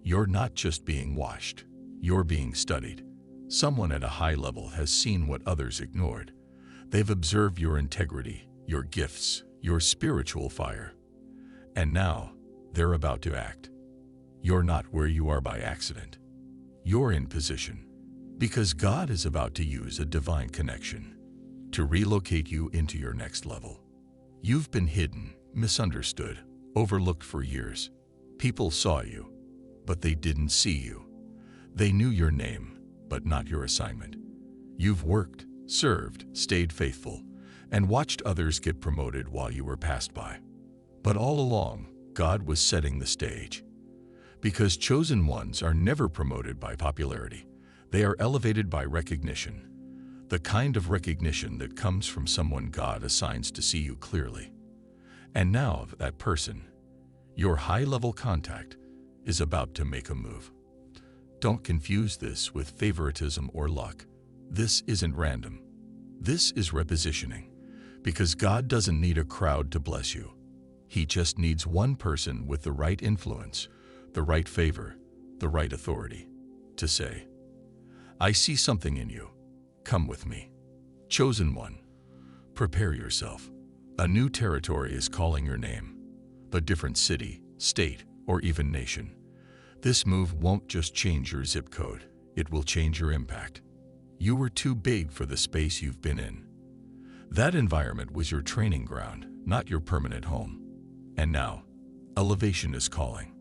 You're not just being watched, you're being studied. Someone at a high level has seen what others ignored. They've observed your integrity, your gifts, your spiritual fire. And now, they're about to act. You're not where you are by accident. You're in position because God is about to use a divine connection to relocate you into your next level. You've been hidden, misunderstood, overlooked for years. People saw you, but they didn't see you. They knew your name, but not your assignment. You've worked, served, stayed faithful, and watched others get promoted while you were passed by. But all along, God was setting the stage. Because chosen ones are never promoted by popularity. They are elevated by recognition. The kind of recognition that comes from someone God assigns to see you clearly. And now that person, your high-level contact, is about to make a move. Don't confuse this with favoritism or luck. This isn't random. This is repositioning. Because God doesn't need a crowd to bless you. He just needs one person with the right influence, the right favor, the right authority, to say, I see something in you. Come with me. Chosen one. Prepare yourself. A new territory is calling your name. A different city, state, or even nation. This move won't just change your zip code. It will change your impact. You were too big for the space you've been in. That environment was your training ground, not your permanent home. And now, elevation is calling.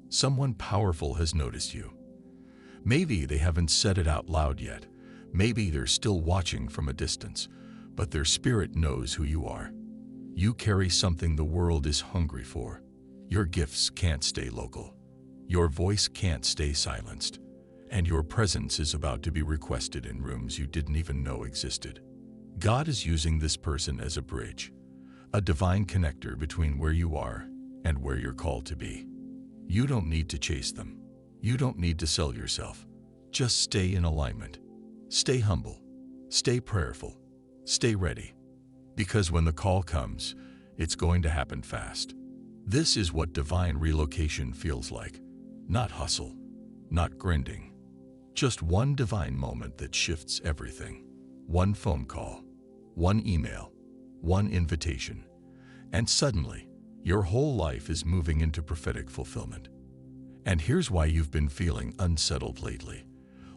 Someone powerful has noticed you. Maybe they haven't said it out loud yet. Maybe they're still watching from a distance, but their spirit knows who you are. You carry something the world is hungry for. Your gifts can't stay local. Your voice can't stay silenced. And your presence is about to be requested in rooms you didn't even know existed. God is using this person as a bridge, a divine connector between where you are and where you're called to be. You don't need to chase them. You don't need to sell yourself. Just stay in alignment. Stay humble. Stay prayerful. Stay ready. Because when the call comes, it's going to happen fast. This is what divine relocation feels like. Not hustle, not grinding. Just one divine moment that shifts everything. One phone call, one email, one invitation. And suddenly, your whole life is moving into prophetic fulfillment. And here's why you've been feeling unsettled lately.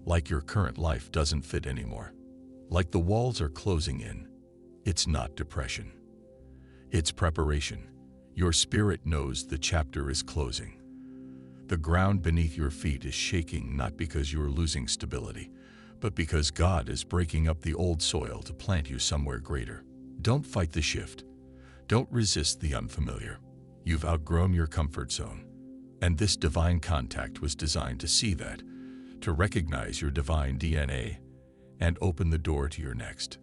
Like your current life doesn't fit anymore. Like the walls are closing in. It's not depression. It's preparation. Your spirit knows the chapter is closing. The ground beneath your feet is shaking not because you're losing stability, but because God is breaking up the old soil to plant you somewhere greater. Don't fight the shift. Don't resist the unfamiliar. You've outgrown your comfort zone. And this divine contact was designed to see that, to recognize your divine DNA, and open the door to your next.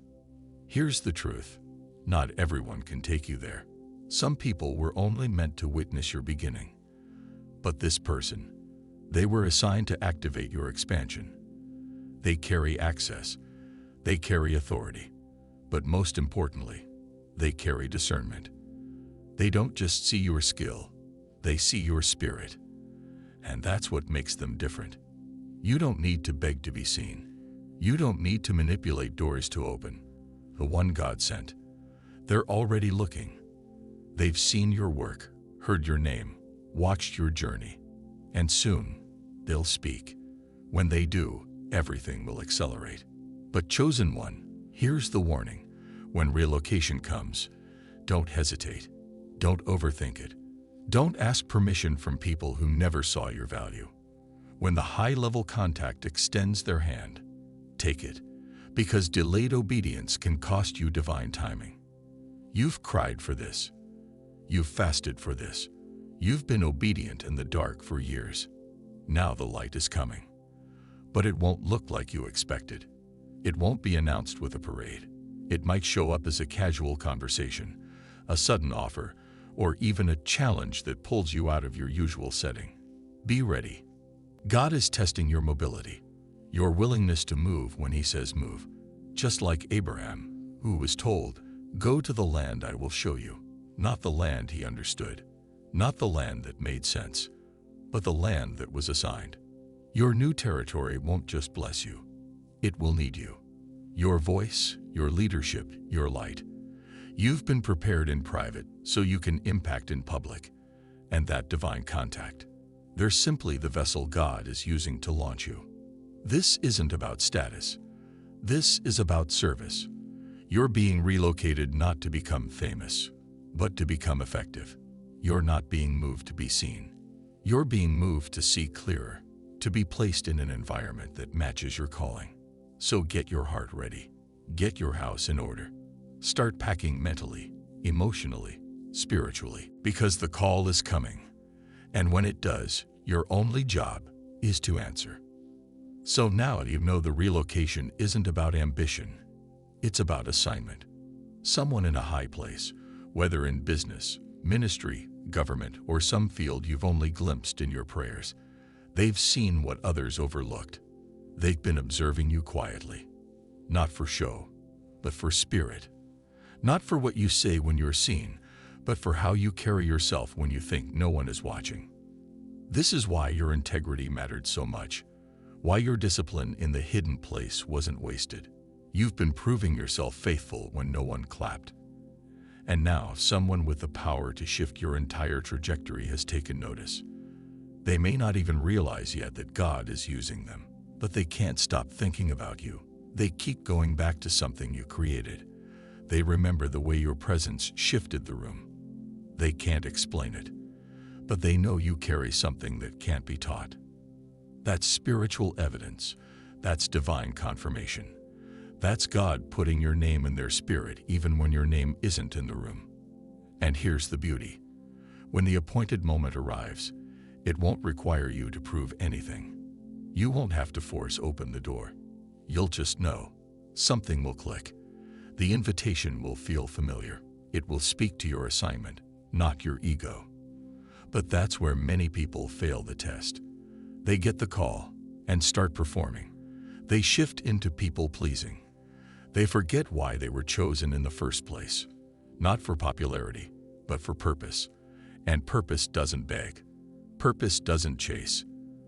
Here's the truth. Not everyone can take you there. Some people were only meant to witness your beginning. But this person, they were assigned to activate your expansion. They carry access. They carry authority. But most importantly, they carry discernment. They don't just see your skill. They see your spirit. And that's what makes them different. You don't need to beg to be seen. You don't need to manipulate doors to open. The one God sent. They're already looking. They've seen your work, heard your name, watched your journey. And soon, they'll speak. When they do, everything will accelerate. But chosen one, here's the warning. When relocation comes, don't hesitate. Don't overthink it. Don't ask permission from people who never saw your value. When the high-level contact extends their hand, take it, because delayed obedience can cost you divine timing. You've cried for this. You've fasted for this. You've been obedient in the dark for years. Now the light is coming. But it won't look like you expected. It won't be announced with a parade. It might show up as a casual conversation, a sudden offer, or even a challenge that pulls you out of your usual setting. Be ready. God is testing your mobility, your willingness to move when He says move. Just like Abraham, who was told, "Go to the land I will show you." Not the land he understood, not the land that made sense, but the land that was assigned. Your new territory won't just bless you. It will need you. Your voice, your leadership, your light. You've been prepared in private so you can impact in public. And that divine contact, they're simply the vessel God is using to launch you. This isn't about status. This is about service. You're being relocated not to become famous, but to become effective. You're not being moved to be seen. You're being moved to see clearer, to be placed in an environment that matches your calling. So get your heart ready. Get your house in order. Start packing mentally, emotionally, spiritually, because the call is coming. And when it does, your only job is to answer. So now you know the relocation isn't about ambition. It's about assignment. Someone in a high place, whether in business, ministry, government, or some field you've only glimpsed in your prayers, they've seen what others overlooked. They've been observing you quietly, not for show, but for spirit. Not for what you say when you're seen, but for how you carry yourself when you think no one is watching. This is why your integrity mattered so much, why your discipline in the hidden place wasn't wasted. You've been proving yourself faithful when no one clapped. And now someone with the power to shift your entire trajectory has taken notice. They may not even realize yet that God is using them, but they can't stop thinking about you. They keep going back to something you created. They remember the way your presence shifted the room. They can't explain it, but they know you carry something that can't be taught. That's spiritual evidence. That's divine confirmation. That's God putting your name in their spirit even when your name isn't in the room. And here's the beauty. When the appointed moment arrives, it won't require you to prove anything. You won't have to force open the door. You'll just know. Something will click. The invitation will feel familiar. It will speak to your assignment, not your ego. But that's where many people fail the test. They get the call and start performing. They shift into people-pleasing. They forget why they were chosen in the first place. Not for popularity, but for purpose. And purpose doesn't beg. Purpose doesn't chase.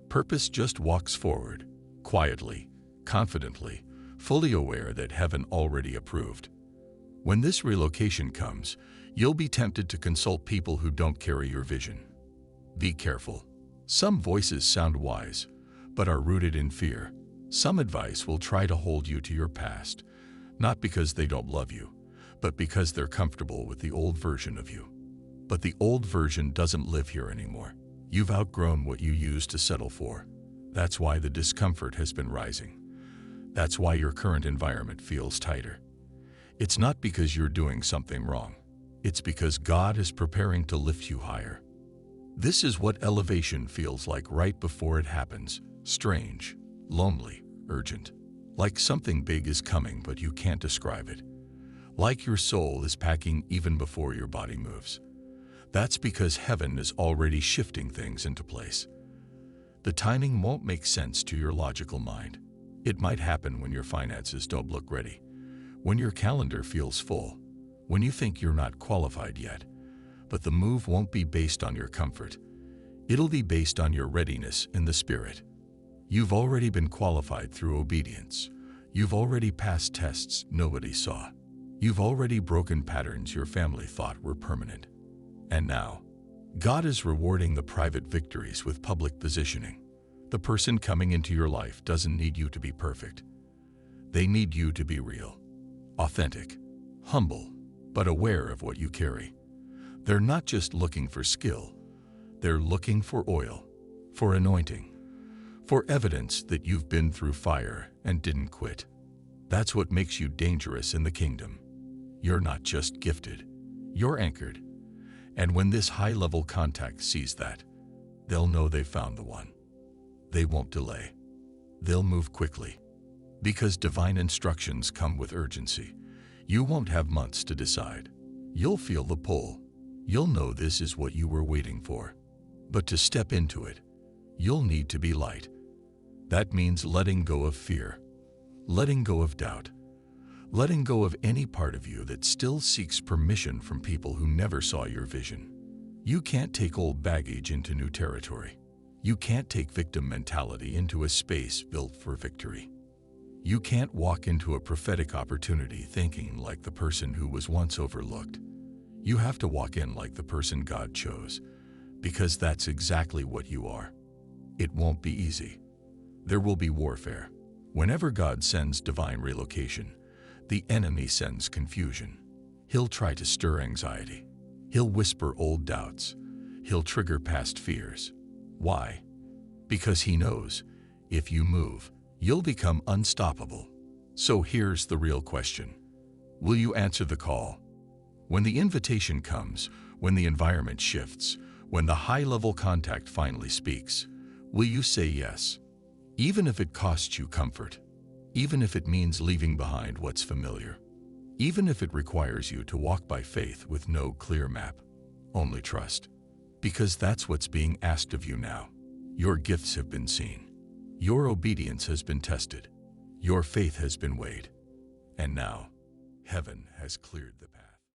Purpose just walks forward, quietly, confidently, fully aware that heaven already approved. When this relocation comes, you'll be tempted to consult people who don't carry your vision. Be careful. Some voices sound wise, but are rooted in fear. Some advice will try to hold you to your past, not because they don't love you, but because they're comfortable with the old version of you. But the old version doesn't live here anymore. You've outgrown what you used to settle for. That's why the discomfort has been rising. That's why your current environment feels tighter. It's not because you're doing something wrong. It's because God is preparing to lift you higher. This is what elevation feels like right before it happens. Strange, lonely, urgent. Like something big is coming but you can't describe it. Like your soul is packing even before your body moves. That's because heaven is already shifting things into place. The timing won't make sense to your logical mind. It might happen when your finances don't look ready, when your calendar feels full, when you think you're not qualified yet. But the move won't be based on your comfort. It'll be based on your readiness in the spirit. You've already been qualified through obedience. You've already passed tests nobody saw. You've already broken patterns your family thought were permanent. And now, God is rewarding the private victories with public positioning. The person coming into your life doesn't need you to be perfect. They need you to be real, authentic, humble, but aware of what you carry. They're not just looking for skill. They're looking for oil, for anointing, for evidence that you've been through fire and didn't quit. That's what makes you dangerous in the kingdom. You're not just gifted. You're anchored. And when this high-level contact sees that, they'll know they found the one. They won't delay. They'll move quickly. Because divine instructions come with urgency. You won't have months to decide. You'll feel the pull. You'll know this is what you were waiting for. But to step into it, you'll need to be light. That means letting go of fear, letting go of doubt, letting go of any part of you that still seeks permission from people who never saw your vision. You can't take old baggage into new territory. You can't take victim mentality into a space built for victory. You can't walk into a prophetic opportunity thinking like the person who was once overlooked. You have to walk in like the person God chose, because that's exactly what you are. It won't be easy. There will be warfare. Whenever God sends divine relocation, the enemy sends confusion. He'll try to stir anxiety. He'll whisper old doubts. He'll trigger past fears. Why? Because he knows, if you move, you'll become unstoppable. So here's the real question. Will you answer the call? When the invitation comes, when the environment shifts, when the high-level contact finally speaks, will you say yes? Even if it costs you comfort, even if it means leaving behind what's familiar, even if it requires you to walk by faith with no clear map, only trust. Because that's what's being asked of you now. Your gifts have been seen. Your obedience has been tested. Your faith has been weighed. And now, heaven has cleared the path.